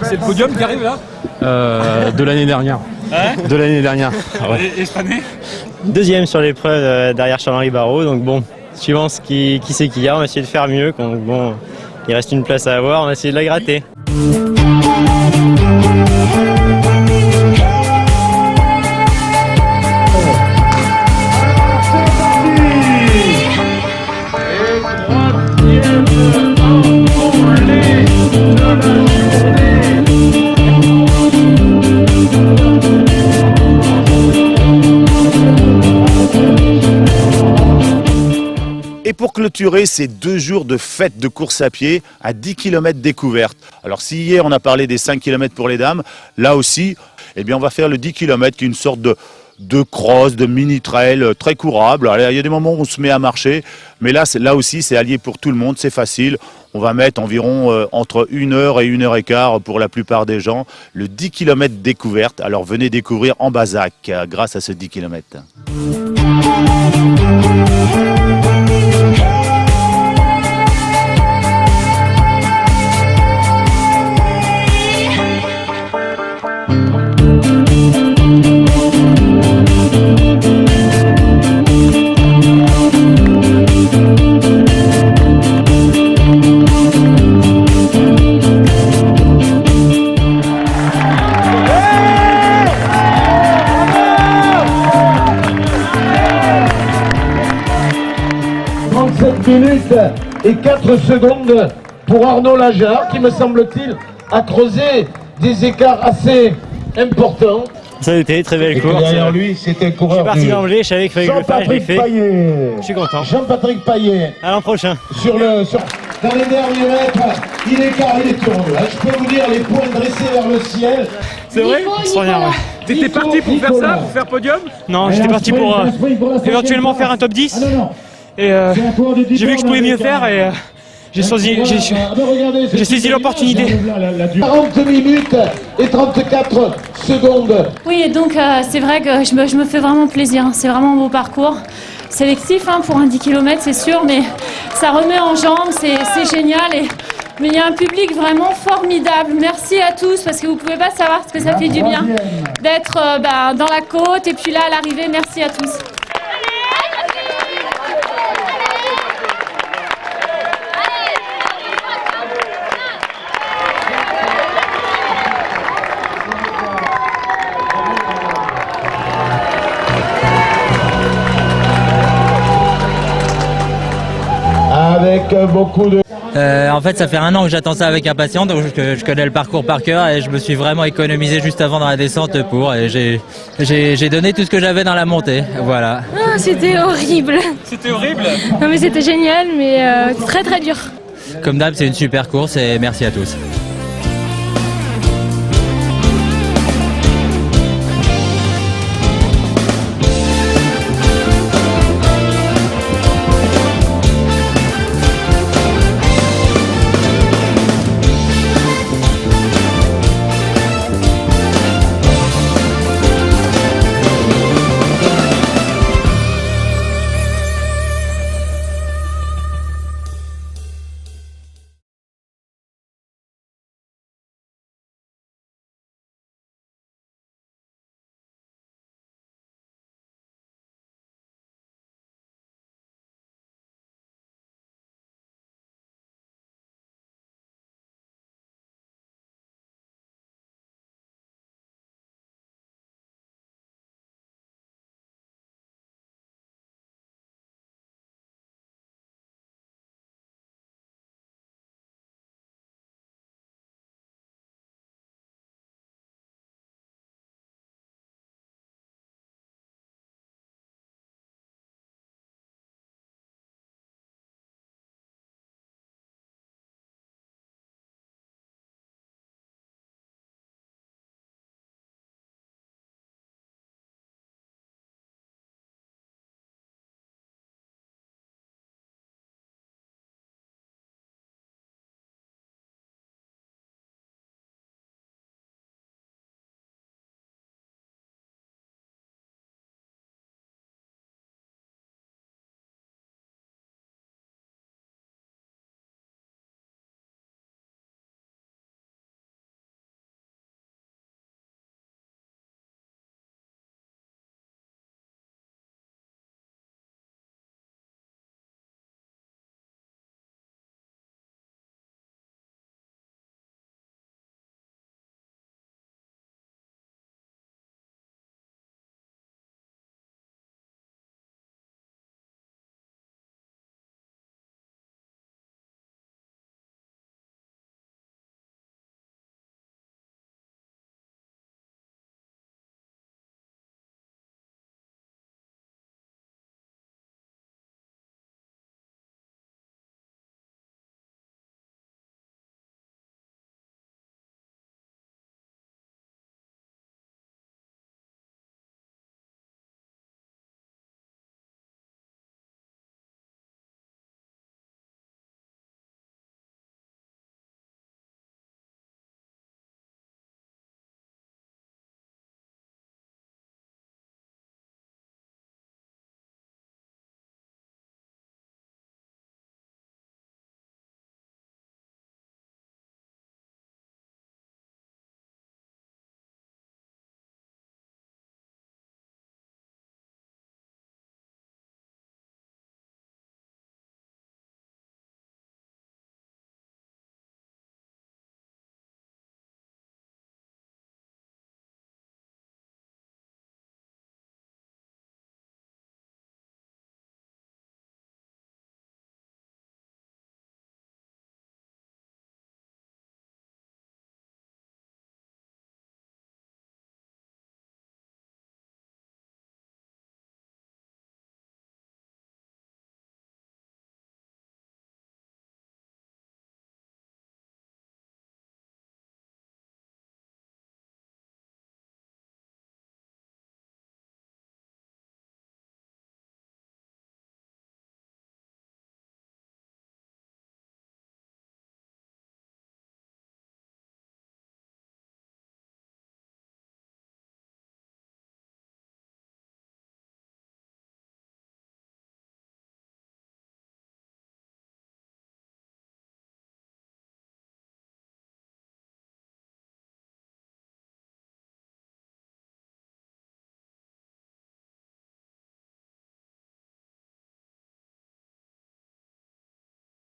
C'est le podium qui arrive là De l'année dernière. Hein? De l'année dernière. Ah ouais. Et cette année? Deuxième sur l'épreuve derrière Charles-Henri Barraud, donc bon, suivant ce qui c'est qu'il y a, on va essayer de faire mieux. Donc bon, il reste une place à avoir, on va essayer de la gratter. Et pour clôturer ces 2 jours de fête de course à pied à 10 km découverte. Alors si hier on a parlé des 5 km pour les dames, là aussi, eh bien on va faire le 10 km qui est une sorte de cross, de mini-trail très courable. Alors, il y a des moments où on se met à marcher, mais là aussi c'est allié pour tout le monde, c'est facile. On va mettre environ entre 1 heure et 1 heure et quart pour la plupart des gens, le 10 km découverte. Alors venez découvrir en Bazac grâce à ce 10 km. Minutes et 4 secondes pour Arnaud Lajard qui, me semble-t-il, a creusé des écarts assez importants. Ça a été très belle course. Derrière lui, c'était un coureur. Je suis parti d'emblée, je savais qu'il fallait que je le fasse, je l'ai fait. Paillet. Je suis content. Jean-Patrick Paillet. À l'an prochain. Dans les derniers mètres, il est carré, il est tourné. Je peux vous dire, les poings dressés vers le ciel. C'est vrai? Extraordinaire, ouais. T'étais parti pour faire ça, pour faire podium? Non, j'étais parti pour éventuellement faire un top 10. Et j'ai vu que je pouvais mieux faire et j'ai saisi l'opportunité. 40 minutes et 34 secondes. Oui, et donc c'est vrai que je me fais vraiment plaisir. C'est vraiment un beau parcours. Sélectif pour un 10 km, c'est sûr, mais ça remet en jambes, c'est génial. Mais il y a un public vraiment formidable. Merci à tous, parce que vous ne pouvez pas savoir ce que ça fait du bien d'être dans la côte et puis là à l'arrivée. Merci à tous. Avec beaucoup de... En fait, ça fait 1 an que j'attends ça avec impatience, donc je connais le parcours par cœur et je me suis vraiment économisé juste avant dans la descente pour. Et j'ai donné tout ce que j'avais dans la montée, voilà. Ah, c'était horrible. C'était horrible? Non mais c'était génial, mais très très dur. Comme d'hab, c'est une super course et merci à tous.